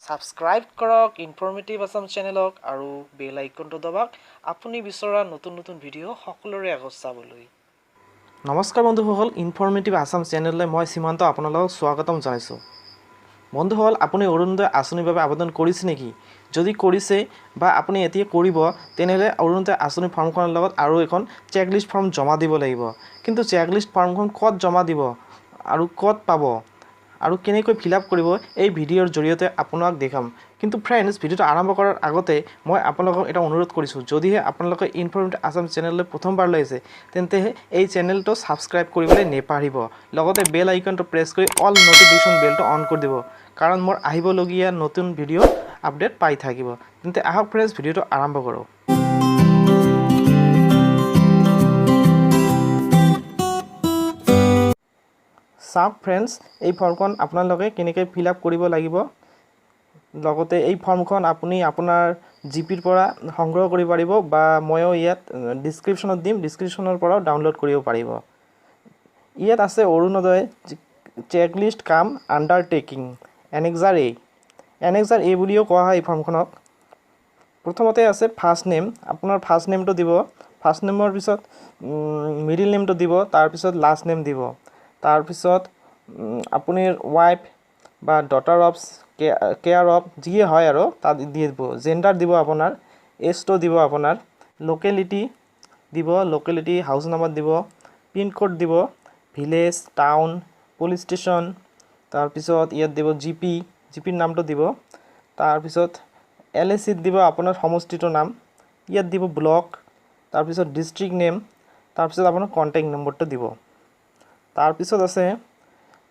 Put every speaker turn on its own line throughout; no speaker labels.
Subscribe কৰক informative Assam চেনেলক আৰু বেল আইকনটো দবাওক আপুনি বিচৰা নতুন নতুন ভিডিঅ' সকলোৰে আগত চাবলৈ। নমস্কাৰ বন্ধুসকল, ইনফৰমেটিভ আসাম চেনেললৈ মই সীমান্ত আপোনালোকক স্বাগতম জনাইছোঁ। বন্ধুসকল, আপুনি অৰুণোদয় আঁচনিৰ বাবে আবেদন কৰিছে নেকি? যদি কৰিছে বা আপুনি এতিয়া কৰিব, তেনেহ'লে অৰুণোদয় আঁচনি ফৰ্মখনৰ লগত আৰু এখন চেকলিষ্ট ফৰ্ম জমা দিব লাগিব। কিন্তু চেকলিষ্ট ফৰ্মখন ক'ত জমা দিব আৰু ক'ত পাব আৰু কেনেকৈ ফিল আপ কৰিব, এই ভিডিঅ'ৰ জৰিয়তে আপোনাক দেখাম। কিন্তু ফ্ৰেণ্ডছ, ভিডিঅ'টো আৰম্ভ কৰাৰ আগতে মই আপোনালোকক এটা অনুৰোধ কৰিছোঁ, যদিহে আপোনালোকে ইনফৰমেটিভ আসাম চেনেললৈ প্ৰথমবাৰ লৈছে, তেন্তে এই চেনেলটো ছাবস্ক্ৰাইব কৰিবলৈ নেপাহৰিব। লগতে বেল আইকনটো প্ৰেছ কৰি অল নটিফিকেশ্যন বেলটো অন কৰি দিব, কাৰণ মোৰ আহিবলগীয়া নতুন ভিডিঅ' আপডেট পাই থাকিব। তেন্তে আহক ফ্ৰেণ্ডছ, ভিডিঅ'টো আৰম্ভ কৰোঁ। চাওক ফ্ৰেণ্ডছ, এই ফৰ্মখন আপোনালোকে কেনেকৈ ফিল আপ কৰিব লাগিব। লগতে এই ফৰ্মখন আপুনি আপোনাৰ জিপিৰ পৰা সংগ্ৰহ কৰিব পাৰিব বা ময়ো ইয়াত ডিছক্ৰিপশ্যনত দিম, ডিছক্ৰিপশ্যনৰ পৰাও ডাউনলোড কৰিব পাৰিব। ইয়াত আছে অৰুণোদয় চেকলিষ্ট কাম আণ্ডাৰটেকিং Annexure-A। Annexure-A বুলিও কোৱা হয় এই ফৰ্মখনক। প্ৰথমতে আছে ফাৰ্ষ্ট নেম, আপোনাৰ ফাৰ্ষ্ট নেমটো দিব, ফাৰ্ষ্ট নেমৰ পিছত মিডিল নেমটো দিব, তাৰপিছত লাষ্ট নেম দিব, তাৰপিছত আপুনি ৱাইফ বা ডটাৰ অফ কেয়াৰ অফ যিয়ে হয় আৰু তাত দি দিব, জেণ্ডাৰ দিব, আপোনাৰ এজটো দিব, আপোনাৰ লোকেলিটি দিব, লোকেলিটি হাউচ নাম্বাৰ দিব, পিনক'ড দিব, ভিলেজ, টাউন, পুলিচ ষ্টেচন, তাৰপিছত ইয়াত দিব জিপিৰ নামটো দিব, তাৰপিছত LACত দিব আপোনাৰ সমষ্টিটোৰ নাম, ইয়াত দিব ব্লক, তাৰপিছত ডিষ্ট্ৰিক্ট নেম, তাৰপিছত আপোনাৰ কণ্টেক্ট নম্বৰটো দিব। তাৰপিছত আছে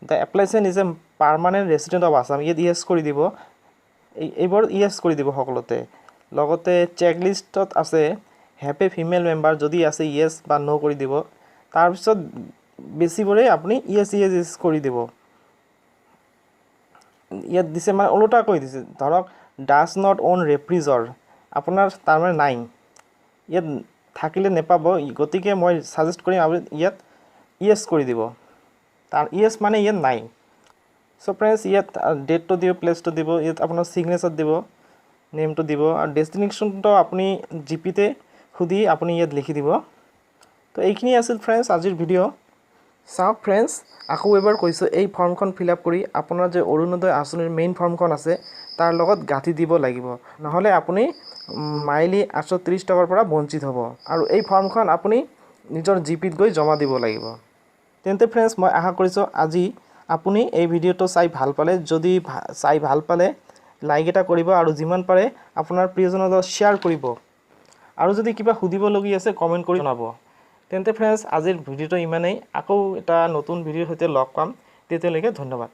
the applicant is a permanent resident of Assam, ইয়াত ইয়েছ কৰি দিব, এইবোৰ ইয়েছ কৰি দিব সকলোতে। লগতে চেকলিষ্টত আছে হেভ এ ফিমেল মেম্বাৰ, যদি আছে ইয়েছ বা ন' কৰি দিব। তাৰপিছত বেছিবোৰে আপুনি ইয়েছ কৰি দিব। ইয়াত দিছে মানে ওলোটা কৈ দিছে, ধৰক ডাজ নট অ'ন ৰেফ্ৰিজৰ, আপোনাৰ তাৰমানে নাই, ইয়াত থাকিলে নেপাব, গতিকে মই ছাজেষ্ট কৰিম আপুনি ইয়াত ইয়েছ কৰি দিব। তাৰ ইয়েছ মানে ইয়াত নাই। চ' ফ্ৰেণ্ডছ, ইয়াত ডেটটো দিব, প্লেচটো দিব, ইয়াত আপোনাৰ ছিগনেচাৰ দিব, নেমটো দিব, আৰু ডেষ্টিনেশ্যনটো আপুনি জিপিতে সুধি আপুনি ইয়াত লিখি দিব। তো এইখিনি আছিল ফ্ৰেণ্ডছ আজিৰ ভিডিঅ'। চাওক ফ্ৰেণ্ডছ, আকৌ এবাৰ কৈছোঁ, এই ফৰ্মখন ফিল আপ কৰি আপোনাৰ যে অৰুণোদয় আঁচনিৰ মেইন ফৰ্মখন আছে তাৰ লগত গাঁঠি দিব লাগিব, নহ'লে আপুনি মাইলি 830 টকাৰ পৰা বঞ্চিত হ'ব। আৰু এই ফৰ্মখন আপুনি নিজৰ জিপিত গৈ জমা দিব লাগিব। তেন্তে ফ্ৰেণ্ডছ, মই আশা কৰিছোঁ আজি আপুনি এই ভিডিঅ'টো চাই ভাল পালে। যদি চাই ভাল পালে লাইক এটা কৰিব আৰু যিমান পাৰে আপোনাৰ প্ৰিয়জনৰ লগত শ্বেয়াৰ কৰিব। আৰু যদি কিবা সুধিবলগীয়া আছে কমেণ্ট কৰি জনাব। তেন্তে ফ্ৰেণ্ডছ, আজিৰ ভিডিঅ'টো ইমানেই। আকৌ এটা নতুন ভিডিঅ'ৰ সৈতে লগ পাম, তেতিয়ালৈকে ধন্যবাদ।